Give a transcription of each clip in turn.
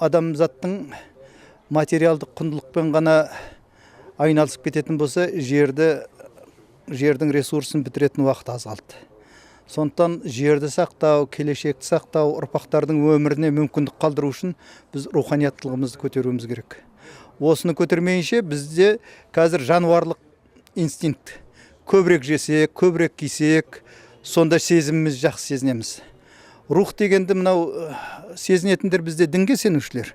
адамзаттың материалдық құндылықпен ғана айналысып кететін болса, жердің ресурсын бітіретін уақыт аз қалды. Сондықтан жерді сақтау, келешекті сақтау, ұрпақтардың өміріне мүмкіндік қалдыру үшін біз руханияттылығымызды көтеруіміз керек. Осыны көтермейінше бізде қазір жануарлық инстинкт. Көбірек жесек, көбірек кисек, сонда сезіміміз жақсы сезінеміз. Рух дегенді мынау сезінетіндер бізде дінге сенушілер.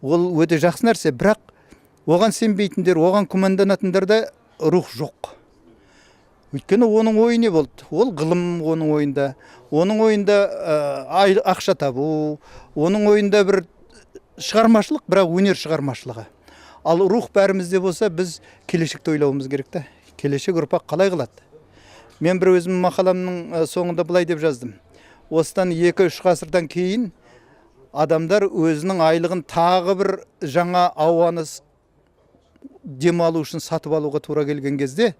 Ол өте жақсы нәрсе, бірақ оған сенбейтіндер, оған күмәнданатындарда рух жоқ. Өйткені оның ойы не болды? Ол ғылым оның ойында. Оның ойында ақша табу, оның ойында бір шығармашылық, бірақ өнер шығармашылығы. Ал рух бәрімізде болса, біз келешекті ойлауымыз керек та. Келешек ұрпақ қалай қылады? Мен бір өзім мақаламның соңында былай деп жаздым. Осыдан 2-3 ғасырдан кейін адамдар өзінің айлығын тағы бір жаңа ауаны демалу үшін сатып алуға тура келген кезде,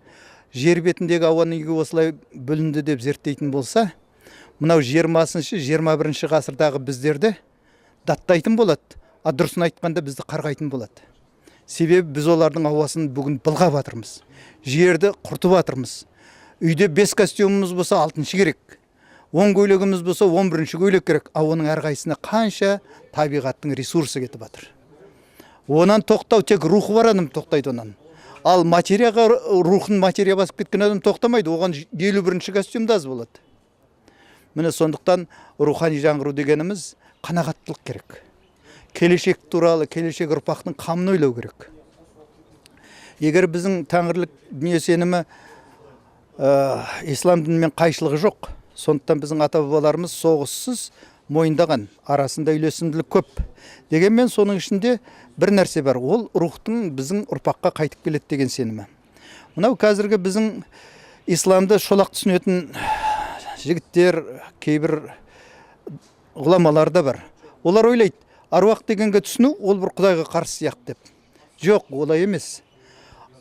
жер бетіндегі ауа неге осылай бүлінді деп зерттейтін болса, мынау 20-21 ғасырдағы біздерді даттайтын болады, а дұрысын айтқанда бізді қарғайтын болады. Себебі біз олардың ауасын бүгін былғап жатырмыз, жерді құртып жатырмыз. Үйде 5 костюмымыз болса 6-шы керек, 10 көйлегіміз болса 11-ші көйлек керек, а оның әрқайсысына қанша табиғаттың ресурсы кетіп жатыр. Онан тоқтау тек рухы бар адам тоқтайды онан. Ал материяға рухын материя басып кеткен адам тоқтамайды, оған 51-ші костюмда аз болады. Міне сондықтан рухани жаңғыру дегеніміз қанағаттылық керек. Келешек туралы, келешек ұрпақтың қамын ойлау керек. Егер біздің тәңірлік дүние сенімі ислам дінімен қайшылығы жоқ, сондықтан біздің ата-бабаларымыз соғыссыз мойындаған, арасында үйлесімділік көп. Дегенмен соның ішінде бір нәрсе бар, ол рухтың біздің ұрпаққа қайтып келеді деген сенімі. Мынау қазіргі біздің исламды шолақ түсінетін жігіттер, кейбір ғұламалар да бар. Олар ойлайды, аруақ дегенге түсіну ол бір құдайға қарсы сияқты деп. Жоқ, олай емес.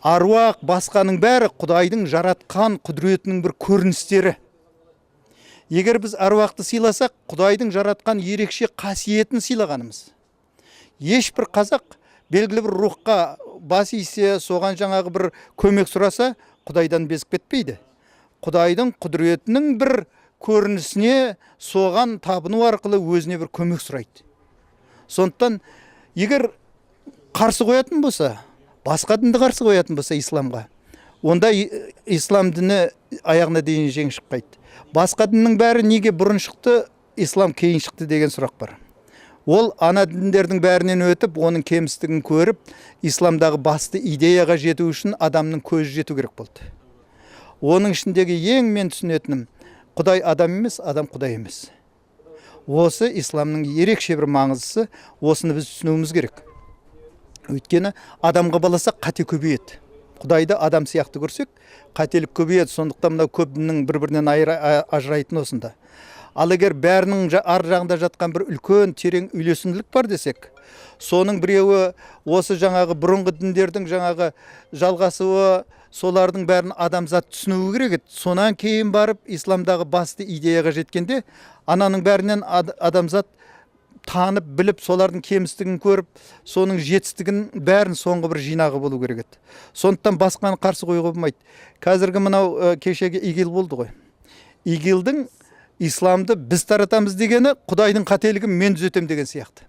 Аруақ басқаның бәрі құдайдың жаратқан құдіретінің бір көріністері. Егер біз аруақты сыйласақ, құдайдың жаратқан ерекше қасиетін сыйлағанымыз. Ешбір қазақ белгілі бір рухқа бас исе, соған жаңағы бір көмек сұраса, құдайдан безіп кетпейді. Құдайдың құдіретінің бір көрінісіне соған табыну арқылы өзіне бір көмек сұрайды. Сондықтан, егер қарсы қоятын болса, басқа дінді қарсы қоятын болса исламға, онда ислам діні аяғына дейін жең шықпайды. Басқа діннің бәрі неге бұрын шықты, ислам кейін шықты деген сұрақ бар. Ол ана діндердің бәрінен өтіп, оның кемістігін көріп, исламдағы басты идеяға жету үшін адамның көзі жету керек болды. Оның ішіндегі ең мен түсінетінім, құдай адам емес, адам құдай емес. Осы исламның ерекше бір маңыздысы, осыны біз түсінуіміз керек. Өйткені адамға баласақ қате көбейеді. Құдайды адам сияқты көрсек, қателік көбейеді. Сондықтан мынау көп діннің бір-бірінен ажырайтын осында. Ал егер бәрінің ар жағында жатқан бір үлкен терең үйлесімділік бар десек, соның біреуі осы жаңағы бұрынғы діндердің жаңағы жалғасуы, солардың бәрін адамзат түсінуі керек еді. Сонан кейін барып исламдағы басты идеяға жеткенде, ананың бәрінен адамзат танып, біліп, солардың кемістігін көріп, соның жетістігін бәрін соңғы бір жинағы болу керек еді. Сондықтан басқаны қарсы қоюға болмайды. Қазіргі мынау кешегі ИГИЛ болды ғой. ИГИЛдің исламды біз таратамыз дегені, құдайдың қателігін мен түзетем деген сияқты.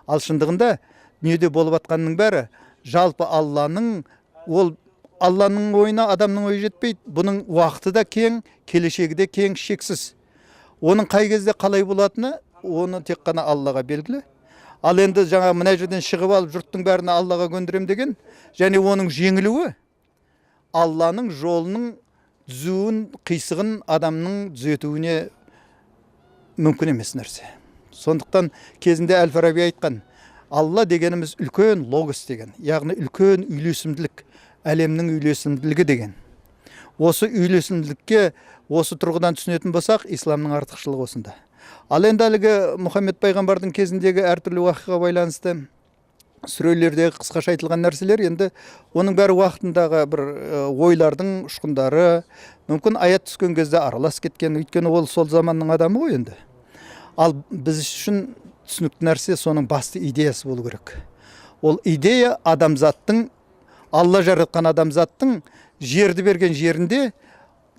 Ал шындығында дүниеде болып атқанның бәрі жалпы Алланың, ол Алланың ойына адамның ойы жетпейді. Бұның уақыты да кең, келешегі де кең, шексіз. Оның қай кезде қалай болатыны, оны тек қана Аллаға белгілі. Ал енді жаңа мына жерден шығып алып жұрттың бәріне Аллаға көндірем деген, және оның жеңілуі Алланың жолының түзуін, қисығын адамның түзетуіне мүмкін емес нәрсе. Сондықтан кезінде Әл-Фараби айтқан, Алла дегеніміз үлкен логос деген, яғни үлкен үйлесімділік, әлемнің үйлесімділігі деген. Осы үйлесімділікке осы тұрғыдан түсінетін болсақ, исламның артықшылығы осында. Ал енді әлгі Мұхаммед пайғамбардың кезіндегі әртүрлі уақиғаға байланысты сүрелердегі қысқаша айтылған нәрселер, енді оның бәрі уақытындағы бір ойлардың ұшқындары, мүмкін аят түскен кезде аралас кеткен, өйткені ол сол заманның адамы ғой енді. Ал біз үшін түсінікті нәрсе, соның басты идеясы болу керек. Ол идея адамзаттың, Алла жаратқан адамзаттың жерді берген жерінде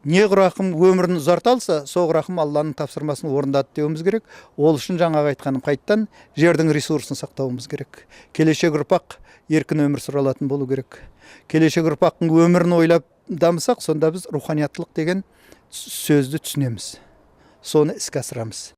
не құрақым өмірін ұзарта алса, сол құрақым Алланың тапсырмасын орындады деуіміз керек. Ол үшін жаңағы айтқаным қайттан жердің ресурсын сақтауымыз керек. Келешек ұрпақ еркін өмір сүре алатын болу керек. Келешек ұрпақтың өмірін ойлап дамысақ, сонда біз руханияттылық деген сөзді түсінеміз. Соны іске асырамыз.